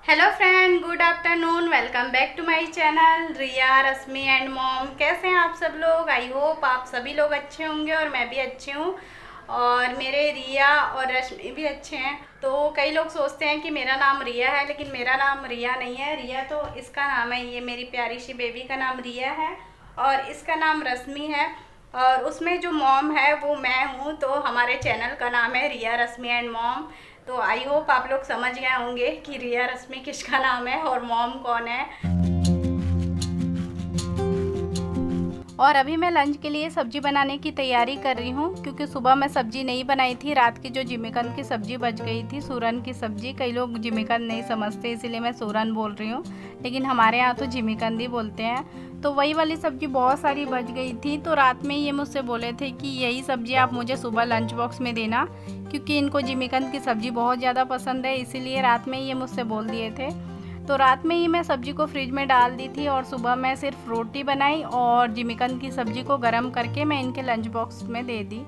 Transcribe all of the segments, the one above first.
Hello friend, good afternoon. Welcome back to my channel Riya Rashmi and mom. कैसे हैं आप सब लोग? आई होप आप सभी लोग अच्छे होंगे और मैं भी अच्छी हूँ और मेरे रिया और रश्मि भी अच्छे हैं। तो कई लोग सोचते हैं कि मेरा नाम रिया है, लेकिन मेरा नाम रिया नहीं है। रिया तो इसका नाम है, ये मेरी प्यारी सी बेबी का नाम रिया है और इसका नाम रश्मि है और उसमें जो मॉम है वो मैं हूँ। तो हमारे चैनल का नाम है रिया रश्मि एंड मॉम। तो आई होप आप लोग समझ गए होंगे कि रिया रश्मि किसका नाम है और मॉम कौन है। और अभी मैं लंच के लिए सब्जी बनाने की तैयारी कर रही हूँ, क्योंकि सुबह मैं सब्जी नहीं बनाई थी। रात की जो जिमीकंद की सब्जी बच गई थी, सूरन की सब्जी। कई लोग जिमीकंद नहीं समझते, इसीलिए मैं सूरन बोल रही हूँ, लेकिन हमारे यहाँ तो जिमीकंद ही बोलते हैं। तो वही वाली सब्जी बहुत सारी बच गई थी। तो रात में ये मुझसे बोले थे कि यही सब्जी आप मुझे सुबह लंच बॉक्स में देना, क्योंकि इनको जिमीकंद की सब्ज़ी बहुत ज़्यादा पसंद है। इसीलिए रात में ये मुझसे बोल दिए थे। तो रात में ही मैं सब्ज़ी को फ्रिज में डाल दी थी और सुबह मैं सिर्फ रोटी बनाई और जिमीकंद की सब्ज़ी को गर्म करके मैं इनके लंच बॉक्स में दे दी।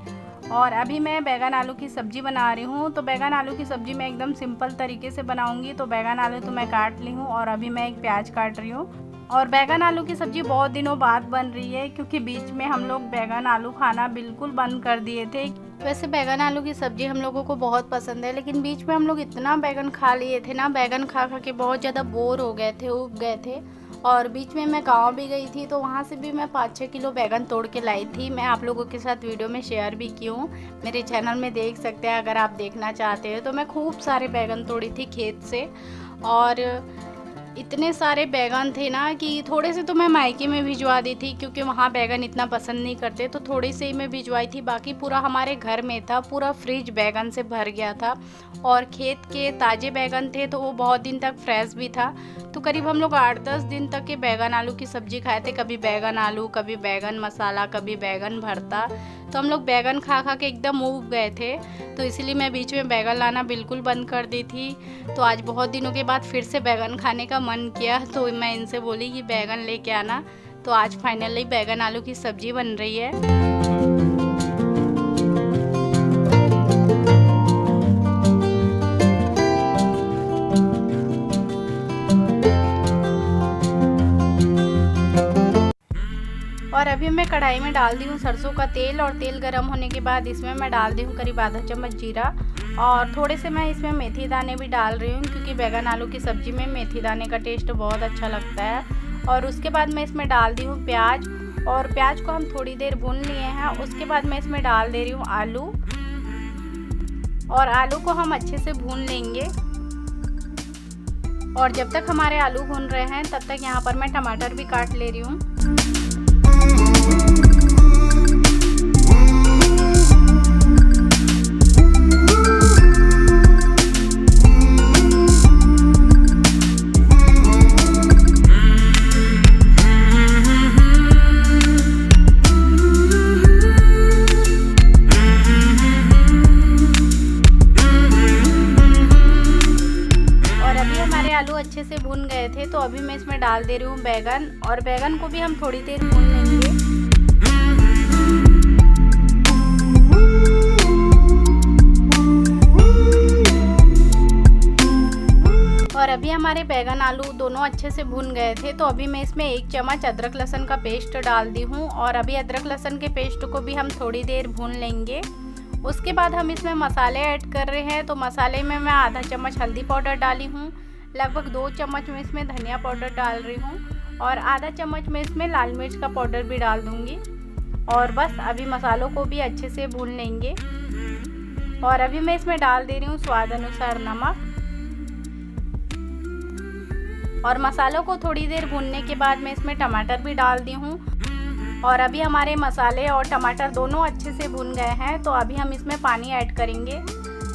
और अभी मैं बैगन आलू की सब्ज़ी बना रही हूँ। तो बैगन आलू की सब्ज़ी मैं एकदम सिंपल तरीके से बनाऊँगी। तो बैगन आलू तो मैं काट ली हूँ और अभी मैं एक प्याज काट रही हूँ। और बैगन आलू की सब्ज़ी बहुत दिनों बाद बन रही है, क्योंकि बीच में हम लोग बैगन आलू खाना बिल्कुल बंद कर दिए थे। वैसे बैगन आलू की सब्ज़ी हम लोगों को बहुत पसंद है, लेकिन बीच में हम लोग इतना बैगन खा लिए थे ना, बैगन खा खा के बहुत ज़्यादा बोर हो गए थे, उब गए थे। और बीच में मैं गांव भी गई थी, तो वहाँ से भी मैं 5-6 किलो बैगन तोड़ के लाई थी। मैं आप लोगों के साथ वीडियो में शेयर भी की हूँ, मेरे चैनल में देख सकते हैं अगर आप देखना चाहते हो। तो मैं खूब सारे बैगन तोड़ी थी खेत से, और इतने सारे बैगन थे ना कि थोड़े से तो मैं मायके में भिजवा दी थी, क्योंकि वहाँ बैगन इतना पसंद नहीं करते। तो थोड़ी से ही मैं भिजवाई थी, बाकी पूरा हमारे घर में था। पूरा फ्रिज बैगन से भर गया था और खेत के ताज़े बैगन थे, तो वो बहुत दिन तक फ्रेश भी था। तो करीब हम लोग 8-10 दिन तक के बैगन आलू की सब्ज़ी खाए थे। कभी बैगन आलू, कभी बैगन मसाला, कभी बैगन भरता। तो हम लोग बैगन खा खा के एकदम ऊब गए थे। तो इसीलिए मैं बीच में बैगन लाना बिल्कुल बंद कर दी थी। तो आज बहुत दिनों के बाद फिर से बैगन खाने का मन किया, तो मैं इनसे बोली कि बैगन लेके आना। तो आज फाइनली बैगन आलू की सब्ज़ी बन रही है। और अभी मैं कढ़ाई में डाल दी हूँ सरसों का तेल, और तेल गर्म होने के बाद इसमें मैं डाल दी हूँ करीब आधा चम्मच जीरा, और थोड़े से मैं इसमें मेथी दाने भी डाल रही हूँ, क्योंकि बैगन आलू की सब्ज़ी में मेथी दाने का टेस्ट बहुत अच्छा लगता है। और उसके बाद मैं इसमें डाल दी हूँ प्याज, और प्याज को हम थोड़ी देर भून लिए हैं। उसके बाद मैं इसमें डाल दे रही हूँ आलू, और आलू को हम अच्छे से भून लेंगे। और जब तक हमारे आलू भून रहे हैं, तब तक यहाँ पर मैं टमाटर भी काट ले रही हूँ। आलू अच्छे से भून गए थे, तो अभी मैं इसमें डाल दे रही हूँ बैगन, और बैगन को भी हम थोड़ी देर भून लेंगे। और अभी हमारे बैगन आलू दोनों अच्छे से भून गए थे, तो अभी मैं इसमें 1 चम्मच अदरक लहसुन का पेस्ट डाल दी हूँ, और अभी अदरक लहसुन के पेस्ट को भी हम थोड़ी देर भून लेंगे। उसके बाद हम इसमें मसाले ऐड कर रहे हैं। तो मसाले में मैं आधा चम्मच हल्दी पाउडर डाली हूँ, लगभग 2 चम्मच में इसमें धनिया पाउडर डाल रही हूँ, और आधा चम्मच में इसमें लाल मिर्च का पाउडर भी डाल दूँगी। और बस अभी मसालों को भी अच्छे से भून लेंगे। और अभी मैं इसमें डाल दे रही हूँ स्वाद अनुसार नमक, और मसालों को थोड़ी देर भूनने के बाद मैं इसमें टमाटर भी डाल दी हूँ। और अभी हमारे मसाले और टमाटर दोनों अच्छे से भून गए हैं, तो अभी हम इसमें पानी ऐड करेंगे।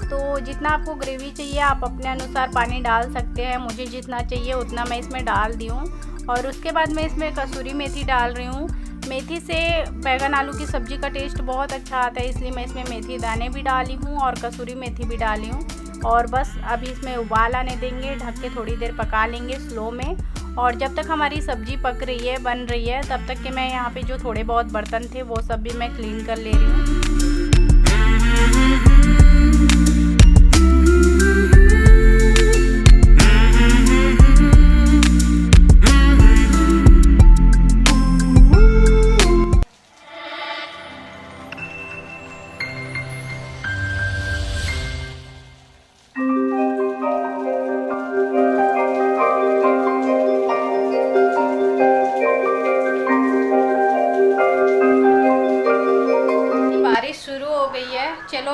तो जितना आपको ग्रेवी चाहिए आप अपने अनुसार पानी डाल सकते हैं। मुझे जितना चाहिए उतना मैं इसमें डाल दी हूँ। और उसके बाद मैं इसमें कसूरी मेथी डाल रही हूँ। मेथी से बैगन आलू की सब्ज़ी का टेस्ट बहुत अच्छा आता है, इसलिए मैं इसमें मेथी दाने भी डाली हूँ और कसूरी मेथी भी डाली हूँ। और बस अभी इसमें उबाल आने देंगे, ढक के थोड़ी देर पका लेंगे स्लो में। और जब तक हमारी सब्ज़ी पक रही है, बन रही है, तब तक के मैं यहाँ पे जो थोड़े बहुत बर्तन थे वो सब भी मैं क्लीन कर ले रही हूँ।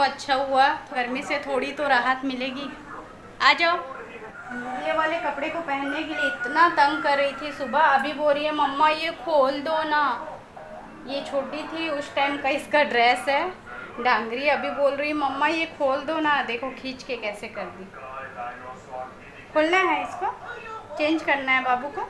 अच्छा हुआ, गर्मी से थोड़ी तो राहत मिलेगी। आ जाओ। ये वाले कपड़े को पहनने के लिए इतना तंग कर रही थी सुबह, अभी बोल रही है मम्मा ये खोल दो ना। ये छोटी थी उस टाइम का इसका ड्रेस है डांगरी, अभी बोल रही मम्मा ये खोल दो ना। देखो खींच के कैसे कर दी। खोलना है इसको, चेंज करना है बाबू को।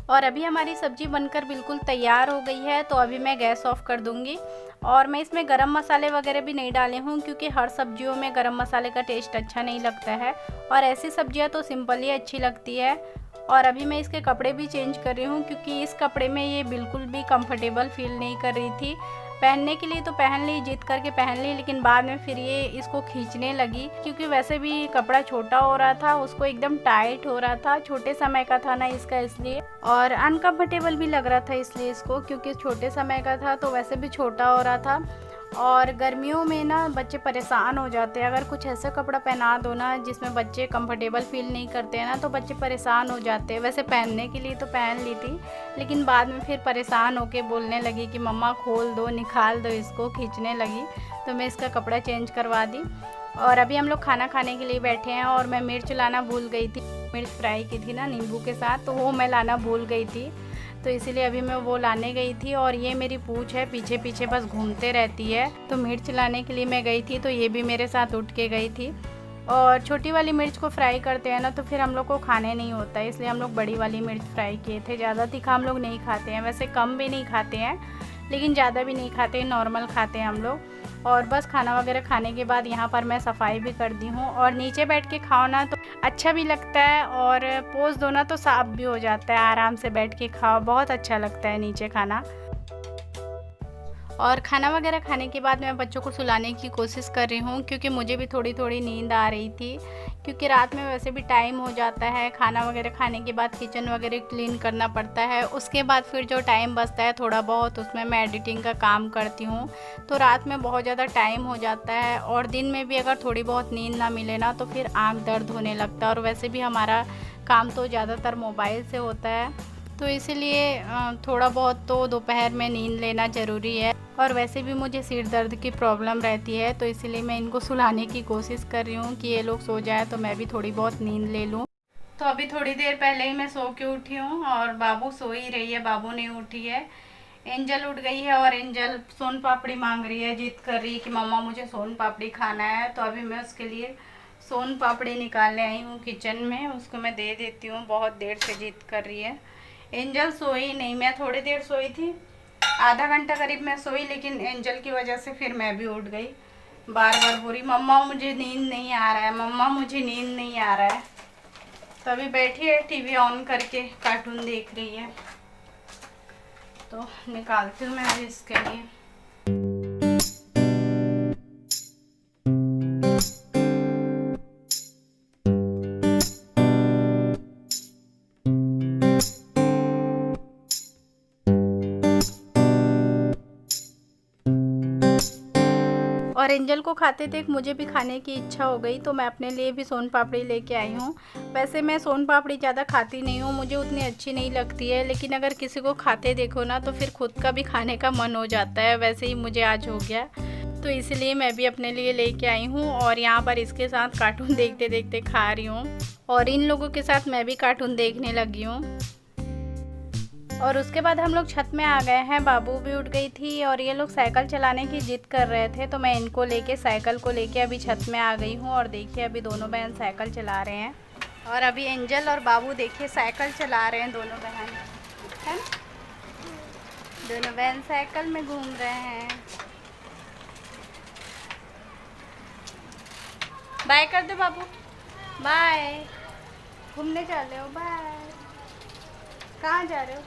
और अभी हमारी सब्ज़ी बनकर बिल्कुल तैयार हो गई है, तो अभी मैं गैस ऑफ कर दूँगी। और मैं इसमें गरम मसाले वगैरह भी नहीं डाले हूँ, क्योंकि हर सब्जियों में गरम मसाले का टेस्ट अच्छा नहीं लगता है, और ऐसी सब्जियाँ तो सिंपल ही अच्छी लगती है। और अभी मैं इसके कपड़े भी चेंज कर रही हूँ, क्योंकि इस कपड़े में ये बिल्कुल भी कंफर्टेबल फील नहीं कर रही थी। पहनने के लिए तो पहन ली, जिद करके पहन ली, लेकिन बाद में फिर ये इसको खींचने लगी, क्योंकि वैसे भी कपड़ा छोटा हो रहा था, उसको एकदम टाइट हो रहा था, छोटे समय का था ना इसका, इसलिए। और अनकम्फर्टेबल भी लग रहा था इसलिए इसको, क्योंकि छोटे समय का था तो वैसे भी छोटा हो रहा था। और गर्मियों में ना बच्चे परेशान हो जाते हैं, अगर कुछ ऐसा कपड़ा पहना दो ना जिसमें बच्चे कंफर्टेबल फील नहीं करते हैं ना, तो बच्चे परेशान हो जाते हैं। वैसे पहनने के लिए तो पहन ली थी, लेकिन बाद में फिर परेशान होके बोलने लगी कि मम्मा खोल दो, निकाल दो इसको, खींचने लगी। तो मैं इसका कपड़ा चेंज करवा दी। और अभी हम लोग खाना खाने के लिए बैठे हैं, और मैं मिर्च लाना भूल गई थी। मिर्च फ्राई की थी ना नींबू के साथ, तो वो मैं लाना भूल गई थी, तो इसीलिए अभी मैं वो लाने गई थी। और ये मेरी पूंछ है, पीछे पीछे बस घूमते रहती है। तो मिर्च लाने के लिए मैं गई थी, तो ये भी मेरे साथ उठ के गई थी। और छोटी वाली मिर्च को फ्राई करते हैं ना, तो फिर हम लोग को खाने नहीं होता है, इसलिए हम लोग बड़ी वाली मिर्च फ्राई किए थे। ज़्यादा तीखा हम लोग नहीं खाते हैं, वैसे कम भी नहीं खाते हैं, लेकिन ज़्यादा भी नहीं खाते हैं, नॉर्मल खाते हैं हम लोग। और बस खाना वगैरह खाने के बाद यहाँ पर मैं सफाई भी कर दी हूँ। और नीचे बैठ के खाओ ना तो अच्छा भी लगता है, और पोंछ दो ना तो साफ भी हो जाता है। आराम से बैठ के खाओ, बहुत अच्छा लगता है नीचे खाना। और खाना वगैरह खाने के बाद मैं बच्चों को सुलाने की कोशिश कर रही हूँ, क्योंकि मुझे भी थोड़ी थोड़ी नींद आ रही थी, क्योंकि रात में वैसे भी टाइम हो जाता है। खाना वगैरह खाने के बाद किचन वगैरह क्लीन करना पड़ता है, उसके बाद फिर जो टाइम बचता है थोड़ा बहुत, उसमें मैं एडिटिंग का काम करती हूँ। तो रात में बहुत ज़्यादा टाइम हो जाता है, और दिन में भी अगर थोड़ी बहुत नींद ना मिले ना तो फिर आँख दर्द होने लगता है। और वैसे भी हमारा काम तो ज़्यादातर मोबाइल से होता है, तो इसीलिए थोड़ा बहुत तो दोपहर में नींद लेना ज़रूरी है। और वैसे भी मुझे सिर दर्द की प्रॉब्लम रहती है, तो इसीलिए मैं इनको सुलाने की कोशिश कर रही हूँ कि ये लोग सो जाए तो मैं भी थोड़ी बहुत नींद ले लूँ। तो अभी थोड़ी देर पहले ही मैं सो के उठी हूँ, और बाबू सो ही रही है, बाबू नहीं उठी है। एंजल उठ गई है, और एंजल सोन पापड़ी मांग रही है, जिद कर रही है कि मम्मा मुझे सोन पापड़ी खाना है। तो अभी मैं उसके लिए सोन पापड़ी निकालने आई हूँ किचन में, उसको मैं दे देती हूँ। बहुत देर से जिद कर रही है। एंजल सोई नहीं, मैं थोड़ी देर सोई थी, आधा घंटा करीब मैं सोई, लेकिन एंजल की वजह से फिर मैं भी उठ गई। बार बार बोली मम्मा मुझे नींद नहीं आ रहा है, मम्मा मुझे नींद नहीं आ रहा है। तो अभी बैठी है टीवी ऑन करके, कार्टून देख रही है। तो निकालती हूँ मैं अभी इसके लिए। और एंजल को खाते देख मुझे भी खाने की इच्छा हो गई, तो मैं अपने लिए भी सोन पापड़ी लेके आई हूँ। वैसे मैं सोन पापड़ी ज़्यादा खाती नहीं हूँ, मुझे उतनी अच्छी नहीं लगती है, लेकिन अगर किसी को खाते देखो ना तो फिर खुद का भी खाने का मन हो जाता है। वैसे ही मुझे आज हो गया, तो इसलिए मैं भी अपने लिए लेके आई हूँ। और यहाँ पर इसके साथ कार्टून देखते देखते खा रही हूँ, और इन लोगों के साथ मैं भी कार्टून देखने लगी हूँ। और उसके बाद हम लोग छत में आ गए हैं, बाबू भी उठ गई थी, और ये लोग साइकिल चलाने की जिद कर रहे थे, तो मैं इनको लेके साइकिल को लेके अभी छत में आ गई हूँ। और देखिए अभी दोनों बहन साइकिल चला रहे हैं, और अभी एंजल और बाबू देखिए साइकिल चला रहे हैं, दोनों बहन है ना, दोनों बहन साइकिल में घूम रहे हैं। बाय कर दो बाबू, बाय। घूमने जा रहे हो, बाय। कहाँ जा रहे हो?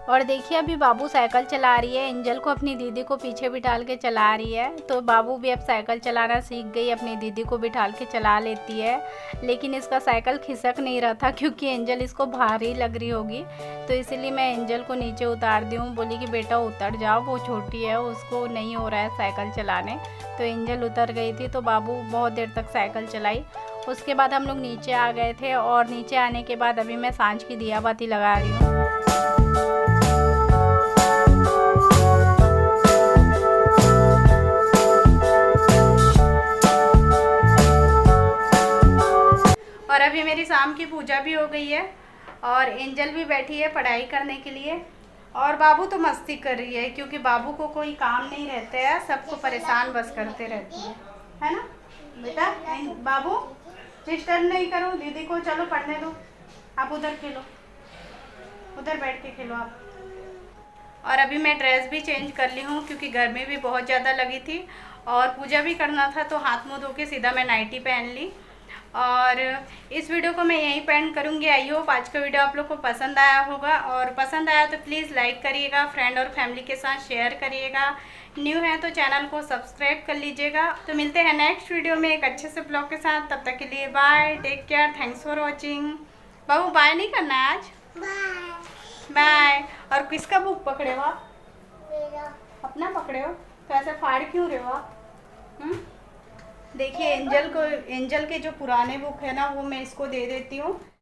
और देखिए अभी बाबू साइकिल चला रही है, एंजल को अपनी दीदी को पीछे बिठाल के चला रही है। तो बाबू भी अब साइकिल चलाना सीख गई, अपनी दीदी को बिठाल के चला लेती है। लेकिन इसका साइकिल खिसक नहीं रहा था, क्योंकि एंजल इसको भारी लग रही होगी, तो इसीलिए मैं एंजल को नीचे उतार दी हूँ। बोली कि बेटा उतर जाओ, वो छोटी है, उसको नहीं हो रहा है साइकिल चलाने। तो एंजल उतर गई थी, तो बाबू बहुत देर तक साइकिल चलाई। उसके बाद हम लोग नीचे आ गए थे, और नीचे आने के बाद अभी मैं सांझ की दिया बाती लगा रही हूँ। और अभी मेरी शाम की पूजा भी हो गई है और एंजल भी बैठी है पढ़ाई करने के लिए। और बाबू तो मस्ती कर रही है क्योंकि बाबू को कोई काम नहीं रहता है, सबको परेशान बस करते रहती है ना बेटा। बाबू डिस्टर्ब नहीं करो दीदी को, चलो पढ़ने दो, आप उधर खेलो, उधर बैठ के खेलो आप। और अभी मैं ड्रेस भी चेंज कर ली हूँ क्योंकि गर्मी भी बहुत ज़्यादा लगी थी और पूजा भी करना था, तो हाथ मुँह धो के सीधा मैं नाइटी पहन ली। और इस वीडियो को मैं यहीं पेंड करूँगी। आई होप आज का वीडियो आप लोग को पसंद आया होगा, और पसंद आया तो प्लीज़ लाइक करिएगा, फ्रेंड और फैमिली के साथ शेयर करिएगा। न्यू है तो चैनल को सब्सक्राइब कर लीजिएगा। तो मिलते हैं नेक्स्ट वीडियो में एक अच्छे से ब्लॉग के साथ। तब तक के लिए bye, take care, thanks for watching. बाबू बाय नहीं करना है आज, बाय। और किसका बुक पकड़े हो आप? अपना पकड़े हो तो ऐसे फाड़ क्यों रहे हो आप? देखिए एंजल के जो पुराने बुक है ना वो मैं इसको दे देती हूँ।